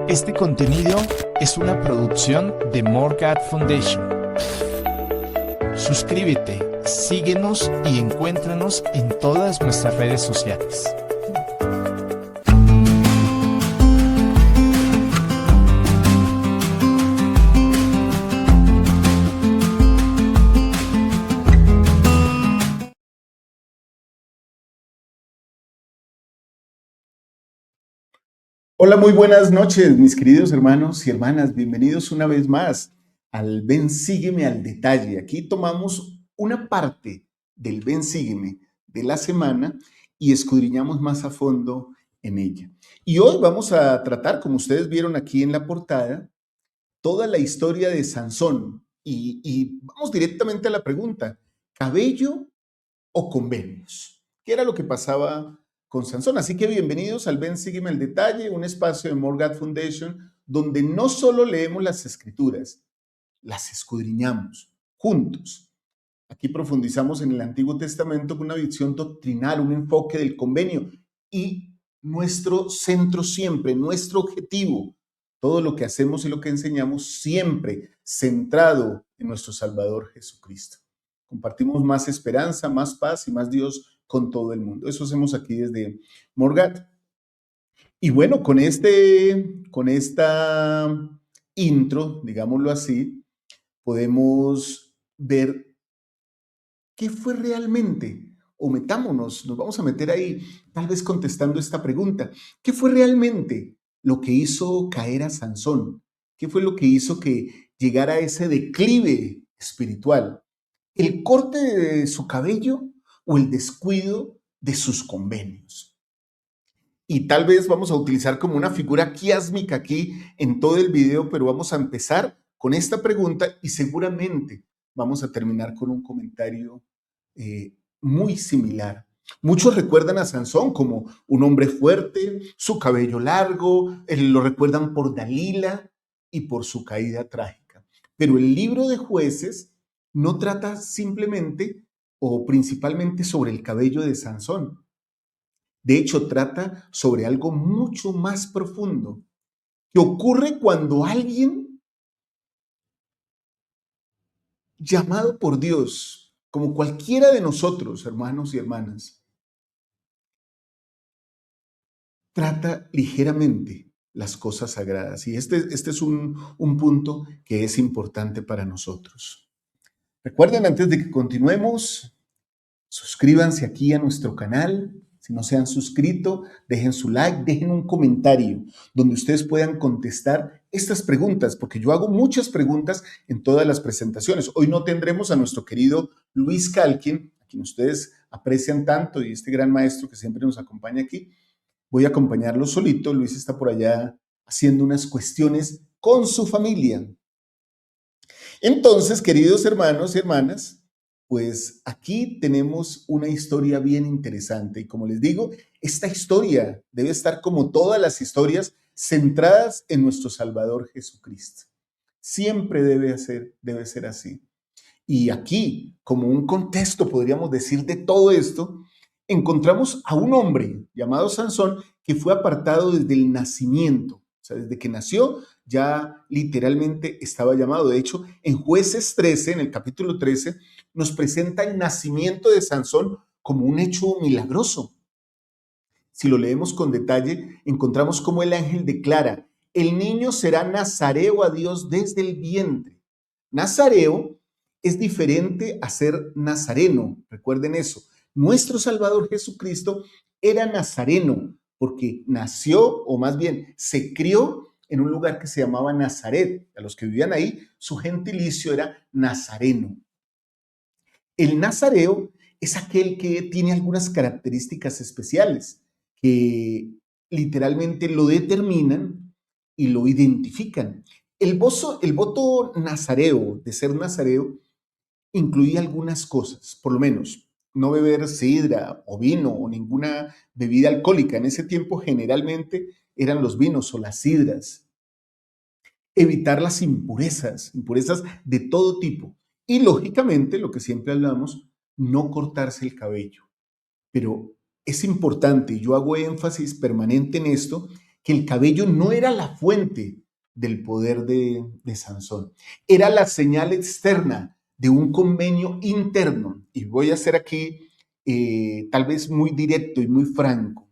Este contenido es una producción de Morgat Foundation. Suscríbete, síguenos y encuéntranos en todas nuestras redes sociales. Hola, muy buenas noches, mis queridos hermanos y hermanas. Bienvenidos una vez más al Ven, sígueme al detalle. Aquí tomamos una parte del Ven, sígueme de la semana y escudriñamos más a fondo en ella. Y hoy vamos a tratar, como ustedes vieron aquí en la portada, toda la historia de Sansón. Y vamos directamente a la pregunta: ¿cabello o convenios? ¿Qué era lo que pasaba con Sansón? Así que bienvenidos al Ven, sígueme al detalle, un espacio de Morgat Foundation donde no solo leemos las escrituras, las escudriñamos juntos. Aquí profundizamos en el Antiguo Testamento con una visión doctrinal, un enfoque del convenio y nuestro centro siempre, nuestro objetivo, todo lo que hacemos y lo que enseñamos siempre centrado en nuestro Salvador Jesucristo. Compartimos más esperanza, más paz y más Dios con todo el mundo. Eso hacemos aquí desde Morgat. Y bueno, con esta intro, digámoslo así, podemos ver qué fue realmente, o metámonos, nos vamos a meter ahí, tal vez contestando esta pregunta: ¿qué fue realmente lo que hizo caer a Sansón? ¿Qué fue lo que hizo que llegara a ese declive espiritual? ¿El corte de su cabello o el descuido de sus convenios? Y tal vez vamos a utilizar como una figura quiásmica aquí en todo el video, pero vamos a empezar con esta pregunta y seguramente vamos a terminar con un comentario muy similar. Muchos recuerdan a Sansón como un hombre fuerte, su cabello largo, lo recuerdan por Dalila y por su caída trágica. Pero el libro de Jueces no trata simplemente o principalmente sobre el cabello de Sansón. De hecho, trata sobre algo mucho más profundo que ocurre cuando alguien llamado por Dios, como cualquiera de nosotros, hermanos y hermanas, trata ligeramente las cosas sagradas. Y este es un punto que es importante para nosotros. Recuerden, antes de que continuemos, suscríbanse aquí a nuestro canal. Si no se han suscrito, dejen su like, dejen un comentario donde ustedes puedan contestar estas preguntas, porque yo hago muchas preguntas en todas las presentaciones. Hoy no tendremos a nuestro querido Luis Calkin, a quien ustedes aprecian tanto, y este gran maestro que siempre nos acompaña aquí. Voy a acompañarlo solito. Luis está por allá haciendo unas cuestiones con su familia. Entonces, queridos hermanos y hermanas, pues aquí tenemos una historia bien interesante y, como les digo, esta historia debe estar, como todas las historias, centradas en nuestro Salvador Jesucristo. Siempre debe ser así. Y aquí, como un contexto, podríamos decir, de todo esto, encontramos a un hombre llamado Sansón que fue apartado desde el nacimiento. O sea, desde que nació ya literalmente estaba llamado. De hecho, en Jueces 13, en el capítulo 13, nos presenta el nacimiento de Sansón como un hecho milagroso. Si lo leemos con detalle, encontramos cómo el ángel declara: el niño será nazareo a Dios desde el vientre. Nazareo es diferente a ser nazareno. Recuerden eso. Nuestro Salvador Jesucristo era nazareno porque nació, o más bien se crió en un lugar que se llamaba Nazaret. A los que vivían ahí, su gentilicio era nazareno. El nazareo es aquel que tiene algunas características especiales que literalmente lo determinan y lo identifican. El voto nazareo, de ser nazareo, incluía algunas cosas, por lo menos no beber sidra o vino o ninguna bebida alcohólica. En ese tiempo generalmente eran los vinos o las sidras. Evitar las impurezas de todo tipo. Y lógicamente, lo que siempre hablamos, no cortarse el cabello. Pero es importante, y yo hago énfasis permanente en esto, que el cabello no era la fuente del poder de Sansón, era la señal externa de un convenio interno. Y voy a ser aquí tal vez muy directo y muy franco.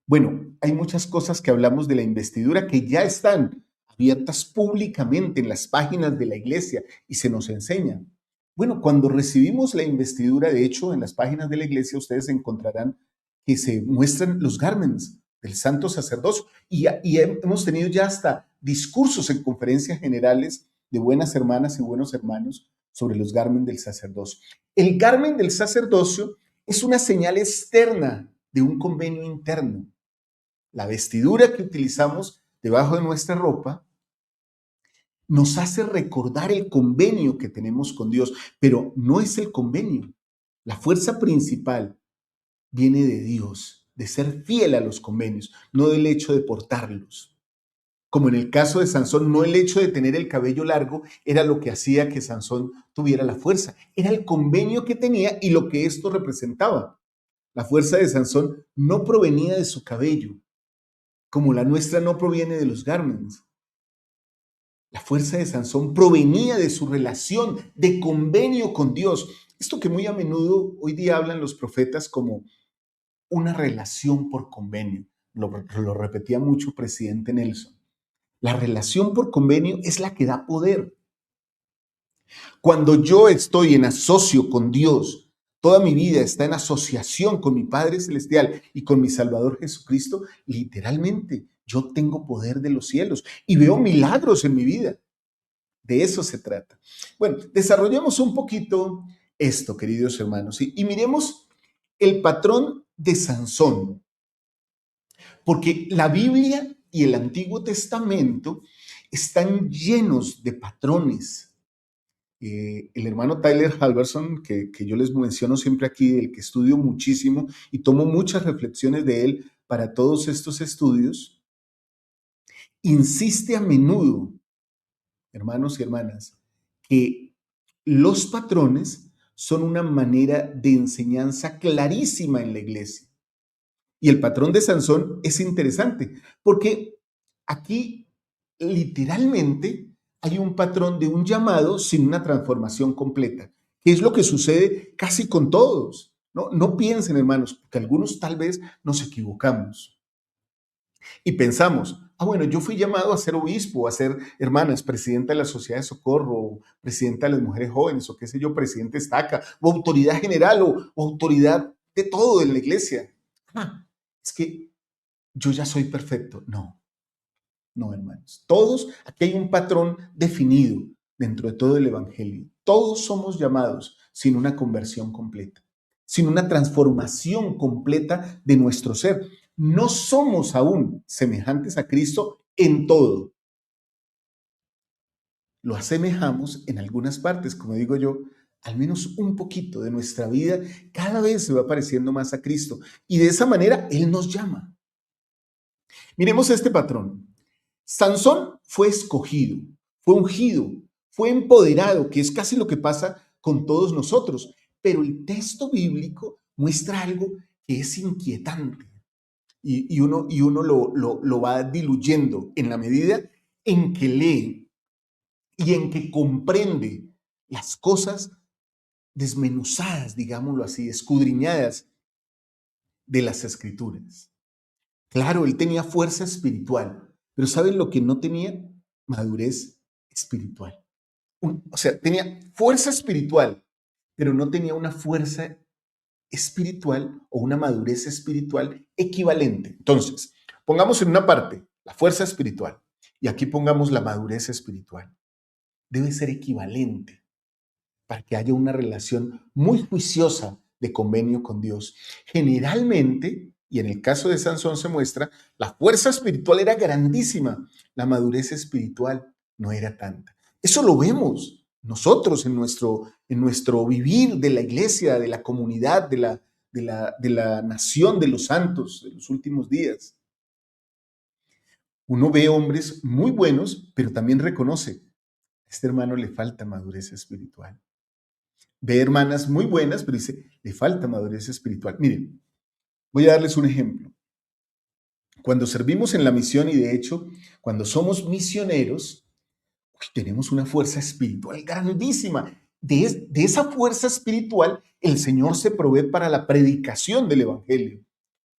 Bueno, hay muchas cosas que hablamos de la investidura que ya están abiertas públicamente en las páginas de la iglesia y se nos enseñan. Bueno, cuando recibimos la investidura, de hecho, en las páginas de la iglesia ustedes encontrarán que se muestran los gármenes del santo sacerdocio y hemos tenido ya hasta discursos en conferencias generales de buenas hermanas y buenos hermanos sobre los gármenes del sacerdocio. El garmen del sacerdocio es una señal externa de un convenio interno. La vestidura que utilizamos debajo de nuestra ropa nos hace recordar el convenio que tenemos con Dios, pero no es el convenio. La fuerza principal viene de Dios, de ser fiel a los convenios, no del hecho de portarlos. Como en el caso de Sansón, no el hecho de tener el cabello largo era lo que hacía que Sansón tuviera la fuerza, era el convenio que tenía y lo que esto representaba. La fuerza de Sansón no provenía de su cabello, como la nuestra no proviene de los gármenes. La fuerza de Sansón provenía de su relación de convenio con Dios. Esto que muy a menudo hoy día hablan los profetas como una relación por convenio. Lo repetía mucho presidente Nelson. La relación por convenio es la que da poder. Cuando yo estoy en asocio con Dios, toda mi vida está en asociación con mi Padre Celestial y con mi Salvador Jesucristo, literalmente yo tengo poder de los cielos y veo milagros en mi vida. De eso se trata. Bueno, desarrollemos un poquito esto, queridos hermanos, y miremos el patrón de Sansón, porque la Biblia y el Antiguo Testamento están llenos de patrones. El hermano Tyler Halverson, que yo les menciono siempre aquí, del que estudio muchísimo y tomo muchas reflexiones de él para todos estos estudios, insiste a menudo, hermanos y hermanas, que los patrones son una manera de enseñanza clarísima en la iglesia. Y el patrón de Sansón es interesante, porque aquí literalmente hay un patrón de un llamado sin una transformación completa, que es lo que sucede casi con todos. No piensen, hermanos, que algunos tal vez nos equivocamos y pensamos, bueno, yo fui llamado a ser obispo, a ser, hermanas, presidenta de la Sociedad de Socorro, o presidenta de las mujeres jóvenes, o qué sé yo, presidente estaca, o autoridad general, o autoridad de todo en la iglesia. Es que yo ya soy perfecto. No, hermanos. Todos, aquí hay un patrón definido dentro de todo el Evangelio. Todos somos llamados sin una conversión completa, sin una transformación completa de nuestro ser. No somos aún semejantes a Cristo en todo. Lo asemejamos en algunas partes, como digo yo, al menos un poquito de nuestra vida cada vez se va pareciendo más a Cristo. Y de esa manera Él nos llama. Miremos este patrón. Sansón fue escogido, fue ungido, fue empoderado, que es casi lo que pasa con todos nosotros. Pero el texto bíblico muestra algo que es inquietante y uno lo va diluyendo en la medida en que lee y en que comprende las cosas desmenuzadas, digámoslo así, escudriñadas de las Escrituras. Claro, él tenía fuerza espiritual, pero ¿saben lo que no tenía? Madurez espiritual. O sea, tenía fuerza espiritual, pero no tenía una fuerza espiritual o una madurez espiritual equivalente. Entonces, pongamos en una parte la fuerza espiritual y aquí pongamos la madurez espiritual. Debe ser equivalente para que haya una relación muy juiciosa de convenio con Dios. Generalmente, y en el caso de Sansón se muestra, la fuerza espiritual era grandísima, la madurez espiritual no era tanta. Eso lo vemos nosotros en nuestro vivir de la iglesia, de la comunidad, de la nación de los santos de los últimos días. Uno ve hombres muy buenos, pero también reconoce, a este hermano le falta madurez espiritual. Ve hermanas muy buenas, pero dice, le falta madurez espiritual. Miren, voy a darles un ejemplo. Cuando servimos en la misión y de hecho, cuando somos misioneros, tenemos una fuerza espiritual grandísima. De esa fuerza espiritual, el Señor se provee para la predicación del Evangelio.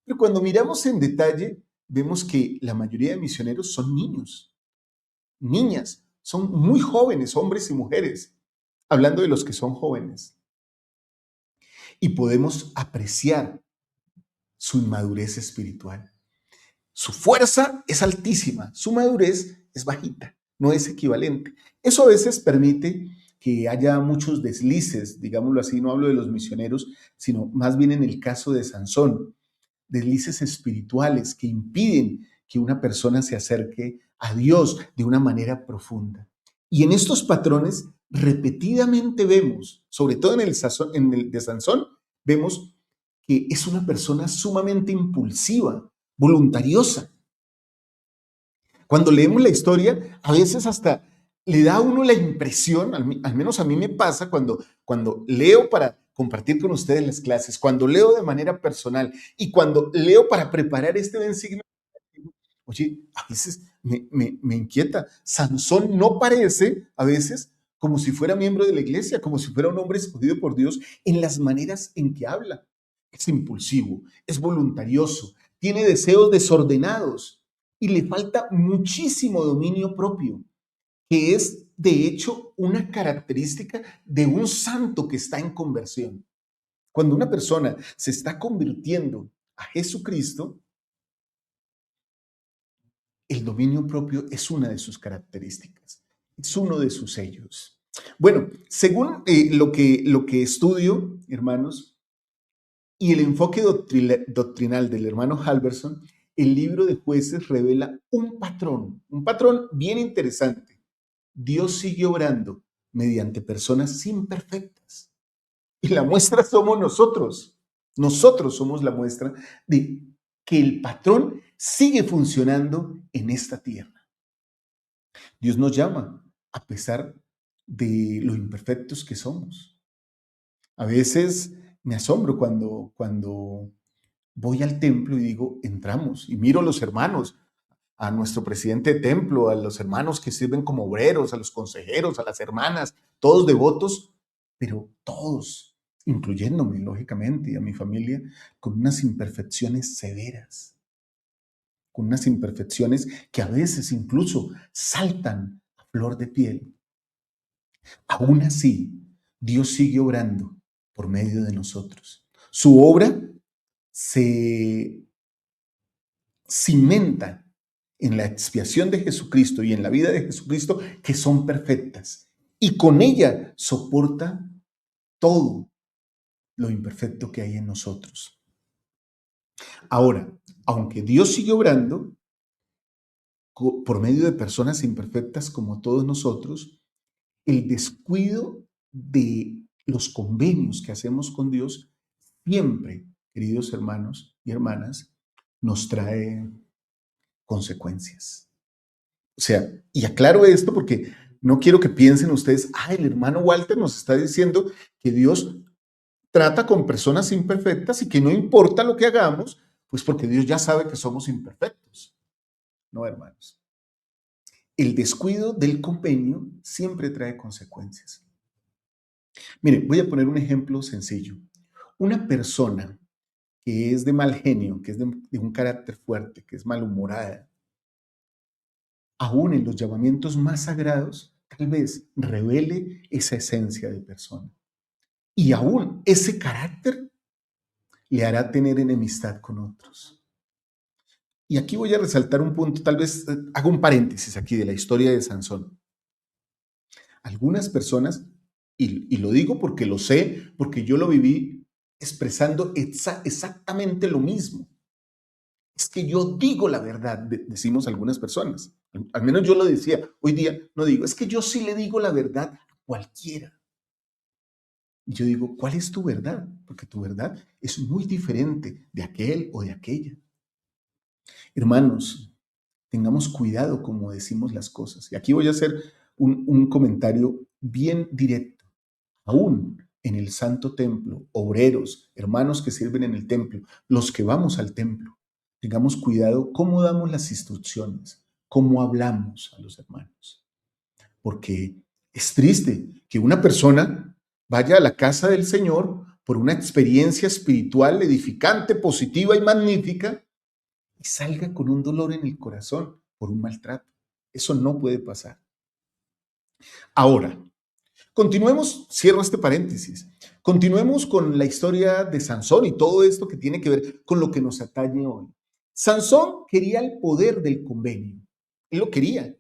Pero cuando miramos en detalle, vemos que la mayoría de misioneros son niños, niñas, son muy jóvenes, hombres y mujeres, hablando de los que son jóvenes. Y podemos apreciar su inmadurez espiritual. Su fuerza es altísima, su madurez es bajita, no es equivalente. Eso a veces permite que haya muchos deslices, digámoslo así, no hablo de los misioneros, sino más bien en el caso de Sansón, deslices espirituales que impiden que una persona se acerque a Dios de una manera profunda. Y en estos patrones repetidamente vemos, sobre todo en el de Sansón, vemos que es una persona sumamente impulsiva, voluntariosa. Cuando leemos la historia, a veces hasta le da a uno la impresión, al menos a mí me pasa cuando leo para compartir con ustedes las clases, cuando leo de manera personal y cuando leo para preparar este versículo, oye, a veces me inquieta. Sansón no parece, a veces, como si fuera miembro de la iglesia, como si fuera un hombre escogido por Dios en las maneras en que habla. Es impulsivo, es voluntarioso, tiene deseos desordenados y le falta muchísimo dominio propio, que es de hecho una característica de un santo que está en conversión. Cuando una persona se está convirtiendo a Jesucristo, el dominio propio es una de sus características, es uno de sus sellos. Bueno, según lo que estudio, hermanos, y el enfoque doctrinal del hermano Halverson, el libro de Jueces revela un patrón bien interesante. Dios sigue obrando mediante personas imperfectas. Y la muestra somos nosotros. Nosotros somos la muestra de que el patrón sigue funcionando en esta tierra. Dios nos llama a pesar de lo imperfectos que somos. A veces me asombro cuando voy al templo y digo, entramos y miro a los hermanos, a nuestro presidente de templo, a los hermanos que sirven como obreros, a los consejeros, a las hermanas, todos devotos, pero todos, incluyéndome, lógicamente, y a mi familia, con unas imperfecciones severas, con unas imperfecciones que a veces incluso saltan a flor de piel. Aún así, Dios sigue obrando por medio de nosotros. Su obra se cimenta en la expiación de Jesucristo y en la vida de Jesucristo, que son perfectas. Y con ella soporta todo lo imperfecto que hay en nosotros. Ahora, aunque Dios sigue obrando por medio de personas imperfectas como todos nosotros, el descuido de los convenios que hacemos con Dios siempre, queridos hermanos y hermanas, nos trae consecuencias. O sea, y aclaro esto porque no quiero que piensen ustedes, el hermano Walter nos está diciendo que Dios trata con personas imperfectas y que no importa lo que hagamos, pues porque Dios ya sabe que somos imperfectos. No, hermanos. El descuido del convenio siempre trae consecuencias. Miren, voy a poner un ejemplo sencillo. Una persona que es de mal genio, que es de un carácter fuerte, que es malhumorada, aún en los llamamientos más sagrados, tal vez revele esa esencia de persona. Y aún ese carácter le hará tener enemistad con otros. Y aquí voy a resaltar un punto, tal vez hago un paréntesis aquí de la historia de Sansón. Algunas personas, y lo digo porque lo sé, porque yo lo viví expresando exactamente lo mismo. Es que yo digo la verdad, decimos algunas personas. Al menos yo lo decía. Hoy día no digo, es que yo sí le digo la verdad a cualquiera. Y yo digo, ¿cuál es tu verdad? Porque tu verdad es muy diferente de aquel o de aquella. Hermanos, tengamos cuidado como decimos las cosas. Y aquí voy a hacer un comentario bien directo. Aún en el santo templo, obreros, hermanos que sirven en el templo, los que vamos al templo, Tengamos cuidado cómo damos las instrucciones, cómo hablamos a los hermanos. Porque es triste que una persona vaya a la casa del Señor por una experiencia espiritual edificante, positiva y magnífica y salga con un dolor en el corazón por un maltrato. Eso no puede pasar. Ahora, continuemos, cierro este paréntesis, continuemos con la historia de Sansón y todo esto que tiene que ver con lo que nos atañe hoy. Sansón quería el poder del convenio, él lo quería,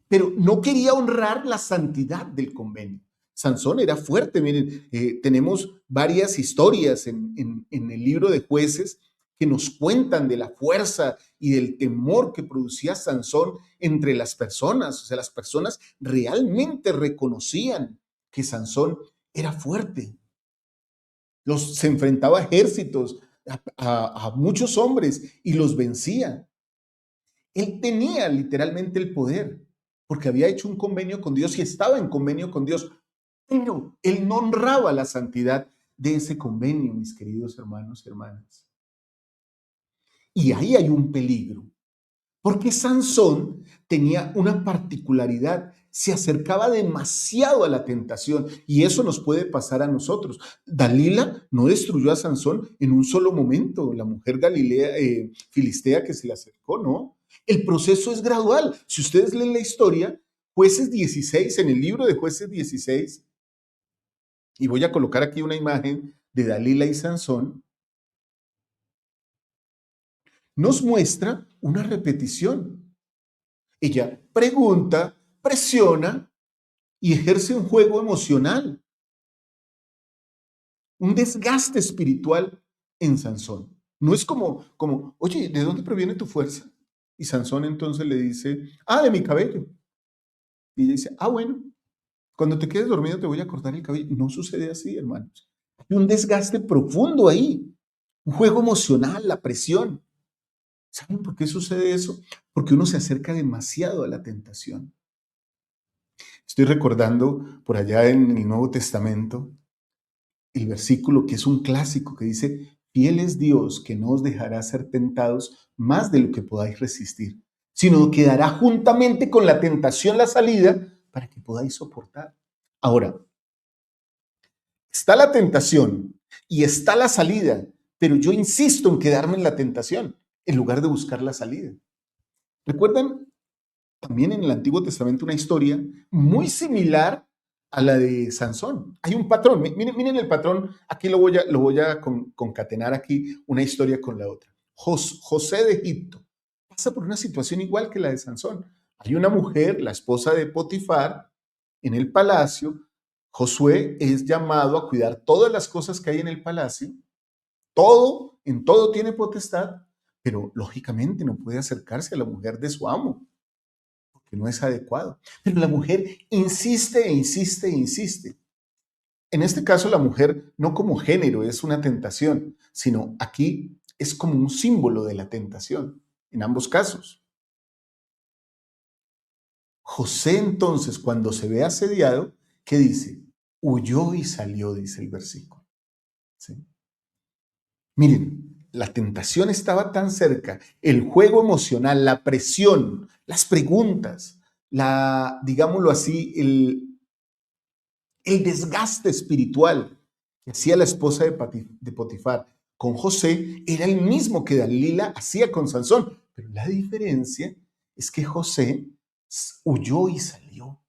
pero no quería honrar la santidad del convenio. Sansón era fuerte, miren, tenemos varias historias en el libro de Jueces que nos cuentan de la fuerza y del temor que producía Sansón entre las personas. O sea, las personas realmente reconocían que Sansón era fuerte. Se enfrentaba a ejércitos, a muchos hombres y los vencía. Él tenía literalmente el poder porque había hecho un convenio con Dios y estaba en convenio con Dios, pero él no honraba la santidad de ese convenio, mis queridos hermanos y hermanas. Y ahí hay un peligro, porque Sansón tenía una particularidad, se acercaba demasiado a la tentación y eso nos puede pasar a nosotros. Dalila no destruyó a Sansón en un solo momento, la mujer galilea, filistea que se le acercó, ¿no? El proceso es gradual. Si ustedes leen la historia, Jueces 16, en el libro de Jueces 16, y voy a colocar aquí una imagen de Dalila y Sansón, nos muestra una repetición. Ella pregunta, presiona y ejerce un juego emocional, un desgaste espiritual en Sansón. No es como, oye, ¿de dónde proviene tu fuerza? Y Sansón entonces le dice, de mi cabello. Y ella dice, bueno, cuando te quedes dormido te voy a cortar el cabello. No sucede así, hermanos. Hay un desgaste profundo ahí, un juego emocional, la presión. ¿Saben por qué sucede eso? Porque uno se acerca demasiado a la tentación. Estoy recordando por allá en el Nuevo Testamento el versículo que es un clásico que dice, fiel es Dios que no os dejará ser tentados más de lo que podáis resistir, sino que dará juntamente con la tentación la salida para que podáis soportar. Ahora, está la tentación y está la salida, pero yo insisto en quedarme en la tentación en lugar de buscar la salida. ¿Recuerdan también en el Antiguo Testamento una historia muy similar a la de Sansón? Hay un patrón, miren el patrón, aquí lo voy a concatenar aquí una historia con la otra. José de Egipto pasa por una situación igual que la de Sansón. Hay una mujer, la esposa de Potifar, en el palacio. Josué es llamado a cuidar todas las cosas que hay en el palacio. En todo tiene potestad, pero lógicamente no puede acercarse a la mujer de su amo que no es adecuado. Pero la mujer insiste e insiste e insiste. En este caso, la mujer no como género es una tentación, sino aquí es como un símbolo de la tentación, en ambos casos. José entonces, cuando se ve asediado, ¿qué dice? Huyó y salió, dice el versículo. ¿Sí? Miren, la tentación estaba tan cerca, el juego emocional, la presión, las preguntas, digámoslo así, el desgaste espiritual que hacía la esposa de Potifar con José era el mismo que Dalila hacía con Sansón. Pero la diferencia es que José huyó y salió.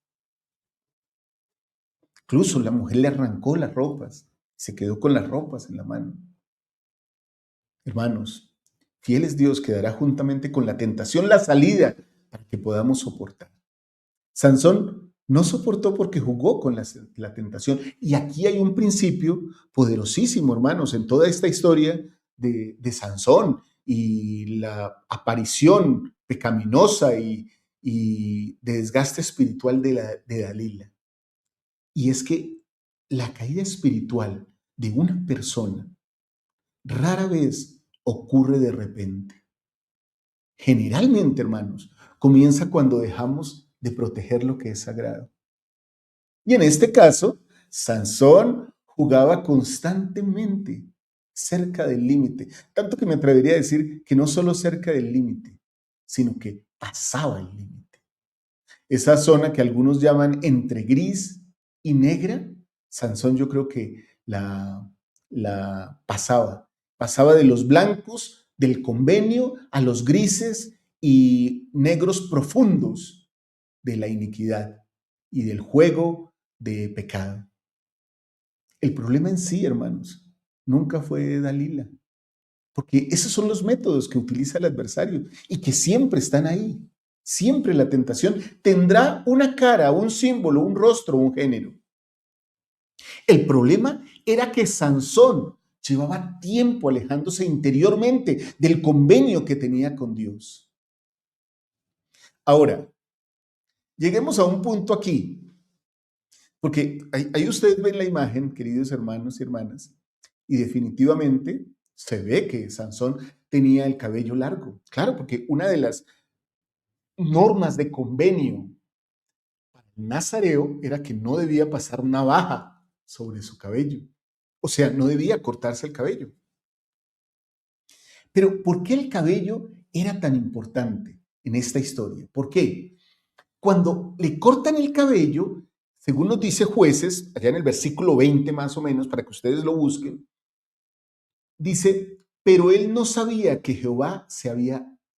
Incluso la mujer le arrancó las ropas, se quedó con las ropas en la mano. Hermanos, fiel es Dios que dará juntamente con la tentación la salida para que podamos soportar. Sansón no soportó porque jugó con la tentación. Y aquí hay un principio poderosísimo, hermanos, en toda esta historia de Sansón y la aparición pecaminosa y de desgaste espiritual de Dalila. Y es que la caída espiritual de una persona rara vez ocurre de repente. Generalmente, hermanos, comienza cuando dejamos de proteger lo que es sagrado. Y en este caso, Sansón jugaba constantemente, cerca del límite. Tanto que me atrevería a decir que no solo cerca del límite, sino que pasaba el límite. Esa zona que algunos llaman entre gris y negra, Sansón yo creo que la pasaba. Pasaba de los blancos del convenio a los grises y negros profundos de la iniquidad y del juego de pecado. El problema en sí, hermanos, nunca fue Dalila, porque esos son los métodos que utiliza el adversario y que siempre están ahí. Siempre la tentación tendrá una cara, un símbolo, un rostro, un género. El problema era que Sansón llevaba tiempo alejándose interiormente del convenio que tenía con Dios. Ahora, lleguemos a un punto aquí, porque ahí ustedes ven la imagen, queridos hermanos y hermanas, y definitivamente se ve que Sansón tenía el cabello largo. Claro, porque una de las normas de convenio para el nazareo era que no debía pasar navaja sobre su cabello. O sea, no debía cortarse el cabello. Pero ¿por qué el cabello era tan importante en esta historia? ¿Por qué? Cuando le cortan el cabello, según nos dice Jueces, allá en el versículo 20 más o menos, para que ustedes lo busquen, dice, pero él no sabía que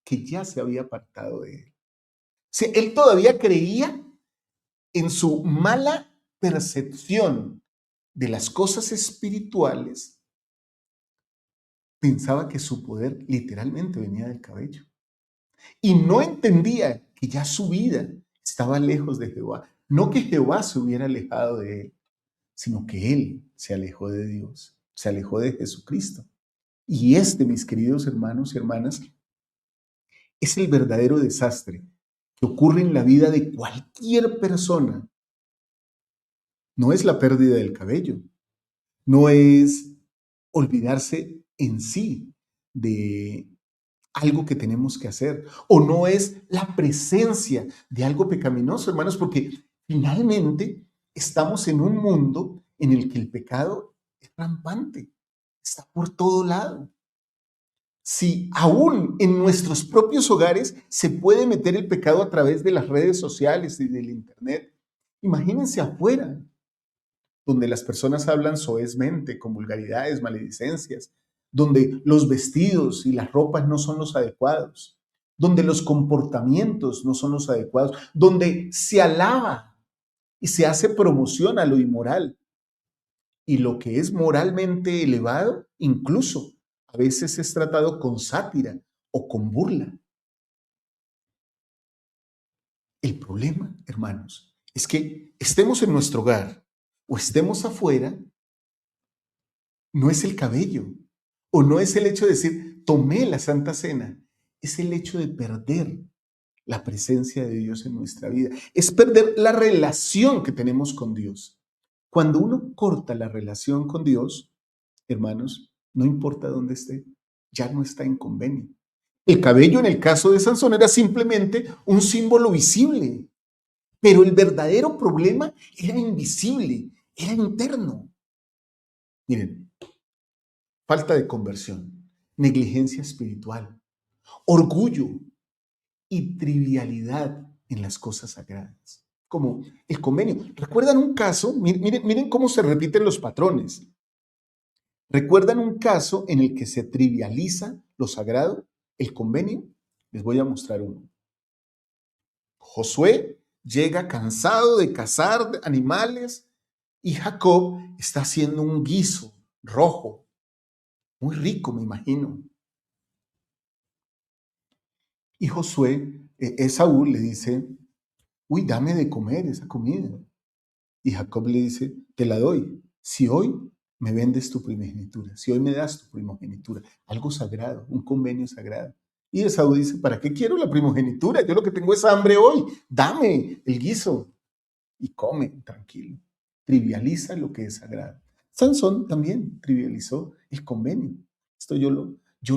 que ya se había apartado de él. O sea, él todavía creía en su mala percepción de las cosas espirituales, pensaba que su poder literalmente venía del cabello. Y no entendía que ya su vida estaba lejos de Jehová. No que Jehová se hubiera alejado de él, sino que él se alejó de Dios, se alejó de Jesucristo. Y mis queridos hermanos y hermanas, es el verdadero desastre que ocurre en la vida de cualquier persona. No es la pérdida del cabello, no es olvidarse en sí de algo que tenemos que hacer, o no es la presencia de algo pecaminoso, hermanos, porque finalmente estamos en un mundo en el que el pecado es rampante, está por todo lado. Si aún en nuestros propios hogares se puede meter el pecado a través de las redes sociales y del internet, imagínense afuera, donde las personas hablan soezmente, con vulgaridades, maledicencias, donde los vestidos y las ropas no son los adecuados, donde los comportamientos no son los adecuados, donde se alaba y se hace promoción a lo inmoral. Y lo que es moralmente elevado, incluso a veces es tratado con sátira o con burla. El problema, hermanos, es que estemos en nuestro hogar o estemos afuera, no es el cabello o no es el hecho de decir, tomé la Santa Cena, es el hecho de perder la presencia de Dios en nuestra vida, es perder la relación que tenemos con Dios. Cuando uno corta la relación con Dios, hermanos, no importa dónde esté, ya no está en convenio. El cabello en el caso de Sansón era simplemente un símbolo visible, pero el verdadero problema era invisible, era interno. Miren, falta de conversión, negligencia espiritual, orgullo y trivialidad en las cosas sagradas, como el convenio. ¿Recuerdan un caso? Miren cómo se repiten los patrones. ¿Recuerdan un caso en el que se trivializa lo sagrado, el convenio? Les voy a mostrar uno. Josué llega cansado de cazar animales y Jacob está haciendo un guiso rojo, muy rico, me imagino. Y Josué, Esaú le dice, uy, dame de comer esa comida. Y Jacob le dice, te la doy, si hoy me vendes tu primogenitura, si hoy me das tu primogenitura, algo sagrado, un convenio sagrado. Y Esaú dice, ¿para qué quiero la primogenitura? Yo lo que tengo es hambre hoy, dame el guiso. Y come tranquilo, trivializa lo que es sagrado. Sansón también trivializó el convenio. Esto yo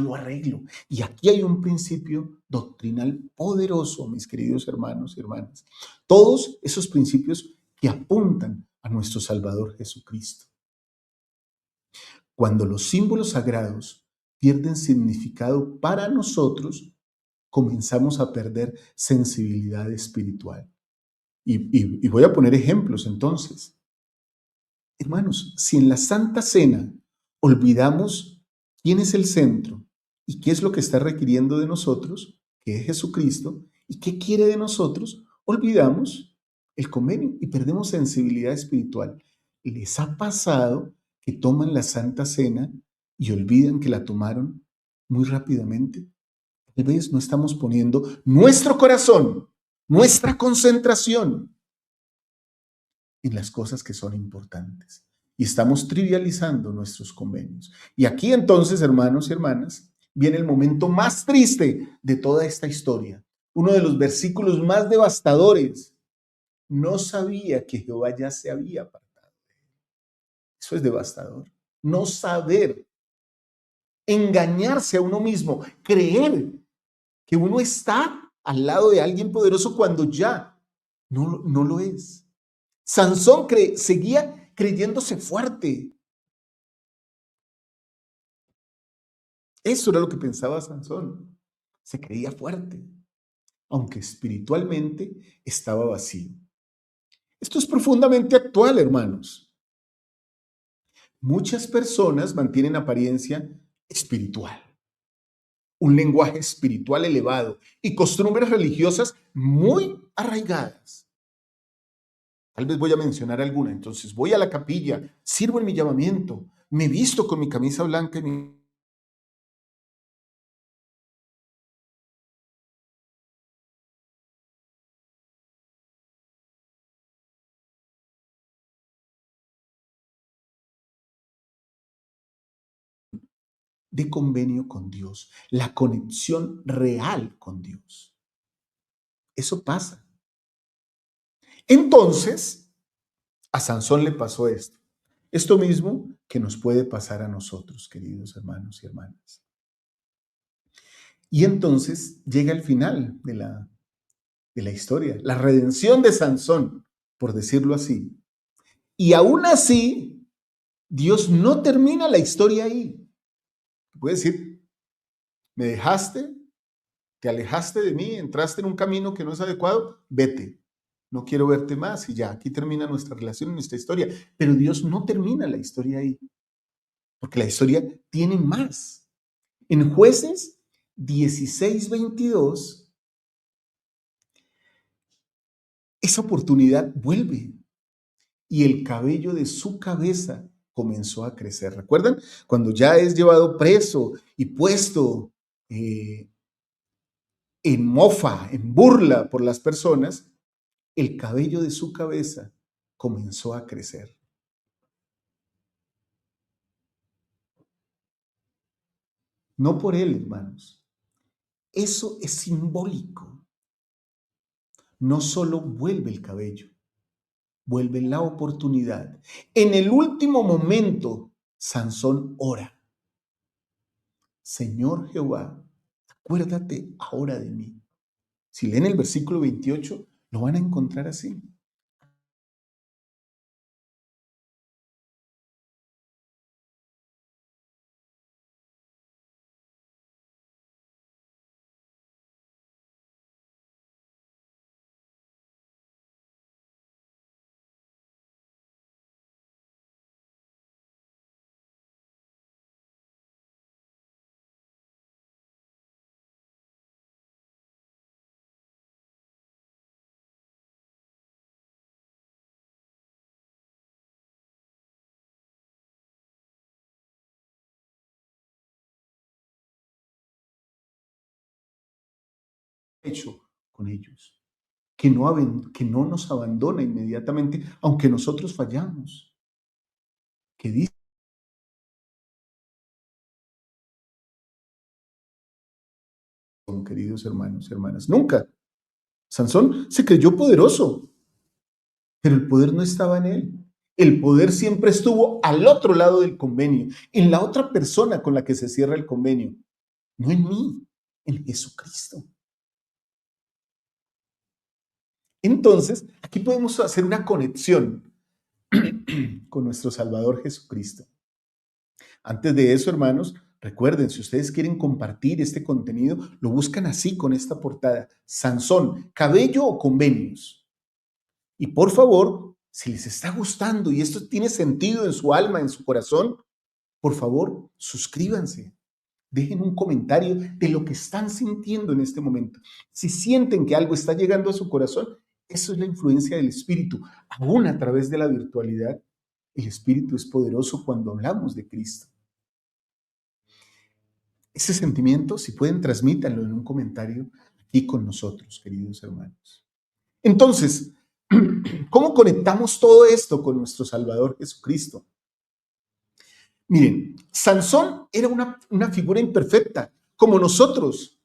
lo arreglo. Y aquí hay un principio doctrinal poderoso, mis queridos hermanos y hermanas. Todos esos principios que apuntan a nuestro Salvador Jesucristo. Cuando los símbolos sagrados pierden significado para nosotros, comenzamos a perder sensibilidad espiritual. Y voy a poner ejemplos entonces. Hermanos, si en la Santa Cena olvidamos quién es el centro y qué es lo que está requiriendo de nosotros, que es Jesucristo, y qué quiere de nosotros, olvidamos el convenio y perdemos sensibilidad espiritual. ¿Les ha pasado que toman la Santa Cena y olvidan que la tomaron muy rápidamente? Tal vez no estamos poniendo nuestro corazón, nuestra concentración en las cosas que son importantes. Y estamos trivializando nuestros convenios. Y aquí entonces, hermanos y hermanas, viene el momento más triste de toda esta historia. Uno de los versículos más devastadores. No sabía que Jehová ya se había apartado. Eso es devastador. No saber, engañarse a uno mismo, creer que uno está al lado de alguien poderoso cuando ya no lo es. Sansón seguía creyéndose fuerte. Eso era lo que pensaba Sansón. Se creía fuerte, aunque espiritualmente estaba vacío. Esto es profundamente actual, hermanos. Muchas personas mantienen apariencia espiritual, un lenguaje espiritual elevado y costumbres religiosas muy arraigadas. Tal vez voy a mencionar alguna. Entonces, voy a la capilla, sirvo en mi llamamiento, me visto con mi camisa blanca y mi de convenio con Dios, la conexión real con Dios. Eso pasa. Entonces, a Sansón le pasó esto. Esto mismo que nos puede pasar a nosotros, queridos hermanos y hermanas. Y entonces llega el final de la historia, la redención de Sansón, por decirlo así. Y aún así, Dios no termina la historia ahí. Puede decir, me dejaste, te alejaste de mí, entraste en un camino que no es adecuado, vete. No quiero verte más y ya, aquí termina nuestra relación, nuestra historia. Pero Dios no termina la historia ahí, porque la historia tiene más. En Jueces 16:22, esa oportunidad vuelve y el cabello de su cabeza comenzó a crecer. ¿Recuerdan? Cuando ya es llevado preso y puesto en mofa, en burla por las personas, el cabello de su cabeza comenzó a crecer. No por él, hermanos. Eso es simbólico. No solo vuelve el cabello, vuelve la oportunidad. En el último momento, Sansón ora. Señor Jehová, acuérdate ahora de mí. Si leen el versículo 28, lo van a encontrar así. Hecho con ellos. Que no nos abandona inmediatamente, aunque nosotros fallamos. Que dice, queridos hermanos y hermanas, nunca. Sansón se creyó poderoso, pero el poder no estaba en él. El poder siempre estuvo al otro lado del convenio, en la otra persona con la que se cierra el convenio, no en mí, en Jesucristo. Entonces, aquí podemos hacer una conexión con nuestro Salvador Jesucristo. Antes de eso, hermanos, recuerden, si ustedes quieren compartir este contenido, lo buscan así con esta portada: Sansón, cabello o convenios. Y por favor, si les está gustando y esto tiene sentido en su alma, en su corazón, por favor, suscríbanse. Dejen un comentario de lo que están sintiendo en este momento. Si sienten que algo está llegando a su corazón, eso es la influencia del Espíritu. Aún a través de la virtualidad, el Espíritu es poderoso cuando hablamos de Cristo. Ese sentimiento, si pueden, transmítanlo en un comentario aquí con nosotros, queridos hermanos. Entonces, ¿cómo conectamos todo esto con nuestro Salvador Jesucristo? Miren, Sansón era una figura imperfecta, como nosotros,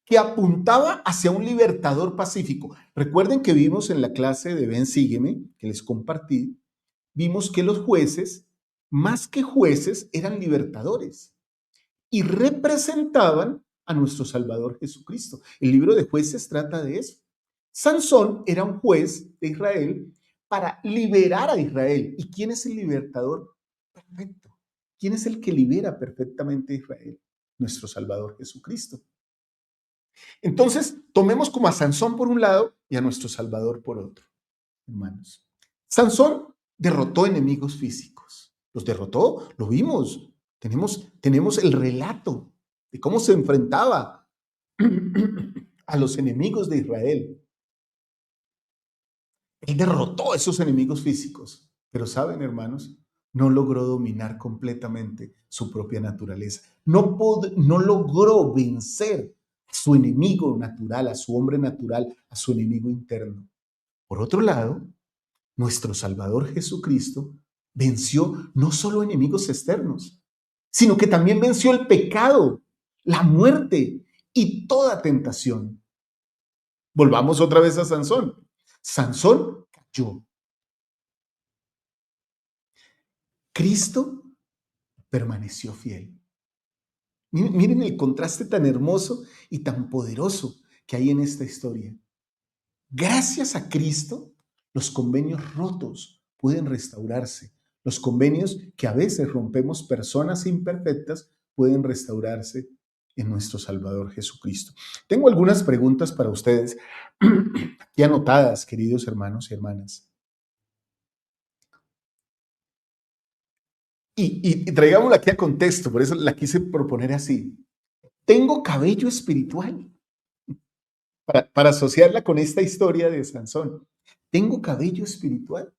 que apuntaba hacia un libertador pacífico. Recuerden que vimos en la clase de Ven, Sígueme, que les compartí, vimos que los jueces, más que jueces, eran libertadores y representaban a nuestro Salvador Jesucristo. El libro de Jueces trata de eso. Sansón era un juez de Israel para liberar a Israel. ¿Y quién es el libertador perfecto? ¿Quién es el que libera perfectamente a Israel? Nuestro Salvador Jesucristo. Entonces, tomemos como a Sansón por un lado y a nuestro Salvador por otro, hermanos. Sansón derrotó enemigos físicos. Los derrotó, lo vimos. Tenemos el relato de cómo se enfrentaba a los enemigos de Israel. Él derrotó a esos enemigos físicos, pero saben, hermanos, no logró dominar completamente su propia naturaleza. No logró vencer a su enemigo natural, a su hombre natural, a su enemigo interno. Por otro lado, nuestro Salvador Jesucristo venció no solo enemigos externos, sino que también venció el pecado, la muerte y toda tentación. Volvamos otra vez a Sansón. Sansón cayó. Cristo permaneció fiel. Miren el contraste tan hermoso y tan poderoso que hay en esta historia. Gracias a Cristo, los convenios rotos pueden restaurarse. Los convenios que a veces rompemos personas imperfectas pueden restaurarse en nuestro Salvador Jesucristo. Tengo algunas preguntas para ustedes aquí anotadas, queridos hermanos y hermanas. Y traigámosla aquí a contexto, por eso la quise proponer así. Tengo cabello espiritual, para asociarla con esta historia de Sansón. Tengo cabello espiritual.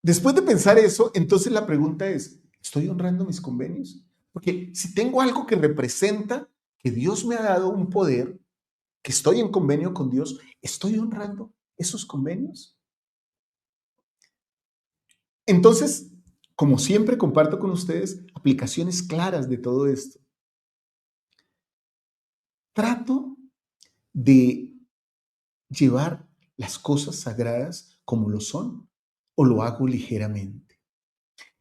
Después de pensar eso, entonces la pregunta es, ¿estoy honrando mis convenios? Porque si tengo algo que representa que Dios me ha dado un poder, que estoy en convenio con Dios, ¿estoy honrando esos convenios? Entonces, como siempre, comparto con ustedes aplicaciones claras de todo esto. Trato de llevar las cosas sagradas como lo son o lo hago ligeramente.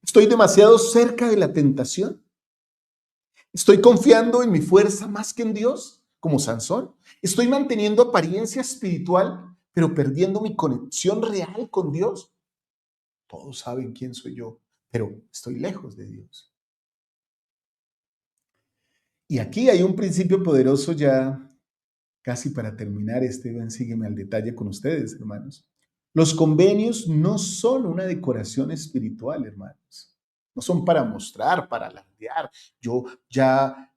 ¿Estoy demasiado cerca de la tentación? ¿Estoy confiando en mi fuerza más que en Dios, como Sansón? ¿Estoy manteniendo apariencia espiritual, pero perdiendo mi conexión real con Dios? Todos saben quién soy yo, pero estoy lejos de Dios. Y aquí hay un principio poderoso ya casi para terminar este Ven, sígueme al detalle con ustedes, hermanos. Los convenios no son una decoración espiritual, hermanos. No son para mostrar, para alardear. Yo ya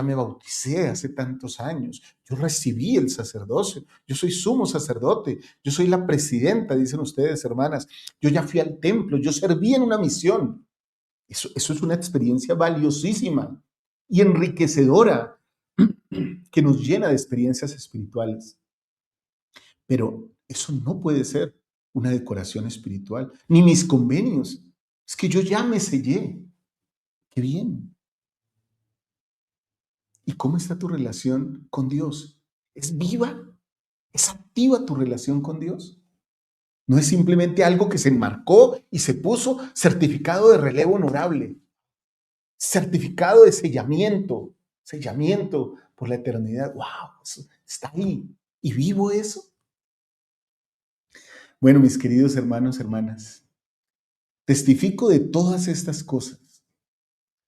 me bauticé hace tantos años. Yo recibí el sacerdocio. Yo soy sumo sacerdote. Yo soy la presidenta, dicen ustedes, hermanas. Yo ya fui al templo. Yo serví en una misión. Eso es una experiencia valiosísima y enriquecedora que nos llena de experiencias espirituales. Pero eso no puede ser una decoración espiritual, ni mis convenios. Es que yo ya me sellé. Qué bien. ¿Y cómo está tu relación con Dios? ¿Es viva? ¿Es activa tu relación con Dios? No es simplemente algo que se enmarcó y se puso certificado de relevo honorable, certificado de sellamiento por la eternidad. ¡Wow! Eso está ahí. ¿Y vivo eso? Bueno, mis queridos hermanos, hermanas, Testifico de todas estas cosas.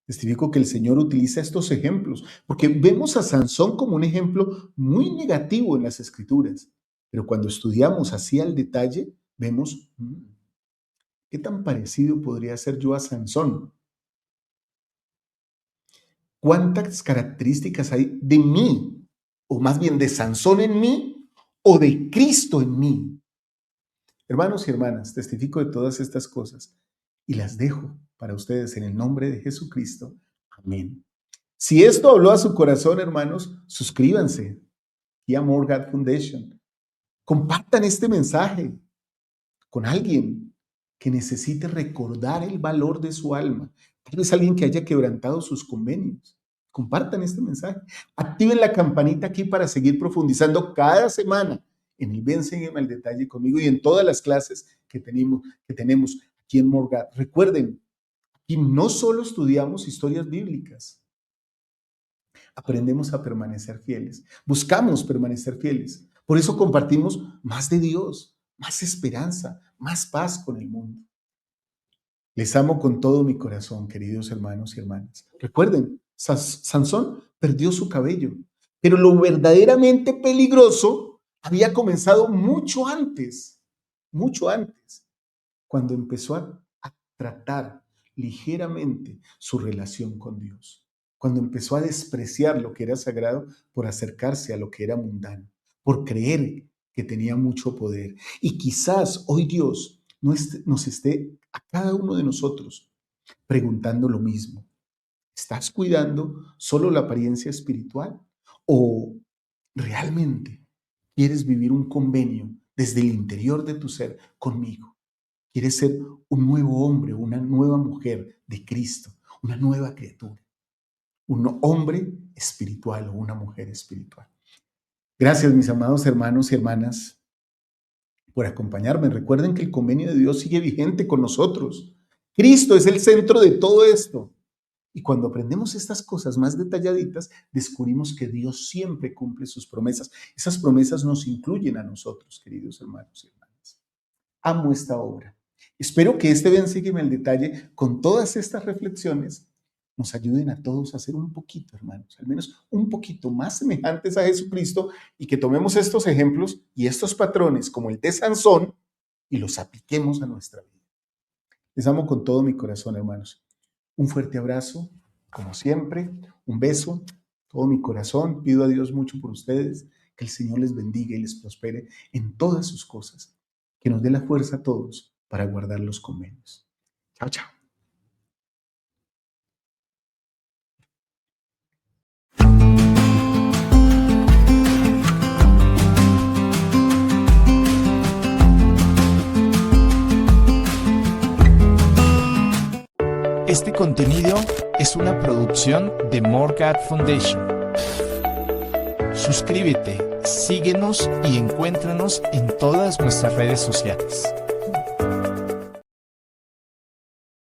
Testifico que el Señor utiliza estos ejemplos, porque vemos a Sansón como un ejemplo muy negativo en las Escrituras, pero cuando estudiamos así al detalle, vemos, ¿qué tan parecido podría ser yo a Sansón? ¿Cuántas características hay de mí, o más bien de Sansón en mí, o de Cristo en mí? Hermanos y hermanas, testifico de todas estas cosas y las dejo para ustedes en el nombre de Jesucristo. Amén. Si esto habló a su corazón, hermanos, suscríbanse y a More God Foundation. Compartan este mensaje con alguien que necesite recordar el valor de su alma. Tal vez alguien que haya quebrantado sus convenios. Compartan este mensaje. Activen la campanita aquí para seguir profundizando cada semana en el Ven, Sígueme al Detalle conmigo y en todas las clases que tenemos aquí en More God. Recuerden, aquí no solo estudiamos historias bíblicas, aprendemos a permanecer fieles, buscamos permanecer fieles. Por eso compartimos más de Dios, más esperanza, más paz con el mundo. Les amo con todo mi corazón, queridos hermanos y hermanas. Recuerden, Sansón perdió su cabello, pero lo verdaderamente peligroso había comenzado mucho antes, cuando empezó a tratar ligeramente su relación con Dios, cuando empezó a despreciar lo que era sagrado por acercarse a lo que era mundano, por creer que tenía mucho poder. Y quizás hoy Dios nos esté a cada uno de nosotros preguntando lo mismo. ¿Estás cuidando solo la apariencia espiritual o realmente quieres vivir un convenio desde el interior de tu ser conmigo? ¿Quieres ser un nuevo hombre, una nueva mujer de Cristo, una nueva criatura, un hombre espiritual o una mujer espiritual? Gracias, mis amados hermanos y hermanas, por acompañarme. Recuerden que el convenio de Dios sigue vigente con nosotros. Cristo es el centro de todo esto. Y cuando aprendemos estas cosas más detalladitas, descubrimos que Dios siempre cumple sus promesas. Esas promesas nos incluyen a nosotros, queridos hermanos y hermanas. Amo esta obra. Espero que este Ven, Sígueme al Detalle, con todas estas reflexiones, nos ayuden a todos a ser un poquito, hermanos, al menos un poquito más semejantes a Jesucristo y que tomemos estos ejemplos y estos patrones como el de Sansón y los apliquemos a nuestra vida. Les amo con todo mi corazón, hermanos. Un fuerte abrazo, como siempre, un beso, todo mi corazón. Pido a Dios mucho por ustedes, que el Señor les bendiga y les prospere en todas sus cosas, que nos dé la fuerza a todos para guardar los convenios. Chao, chao. Este contenido es una producción de More God Foundation. Suscríbete, síguenos y encuéntranos en todas nuestras redes sociales.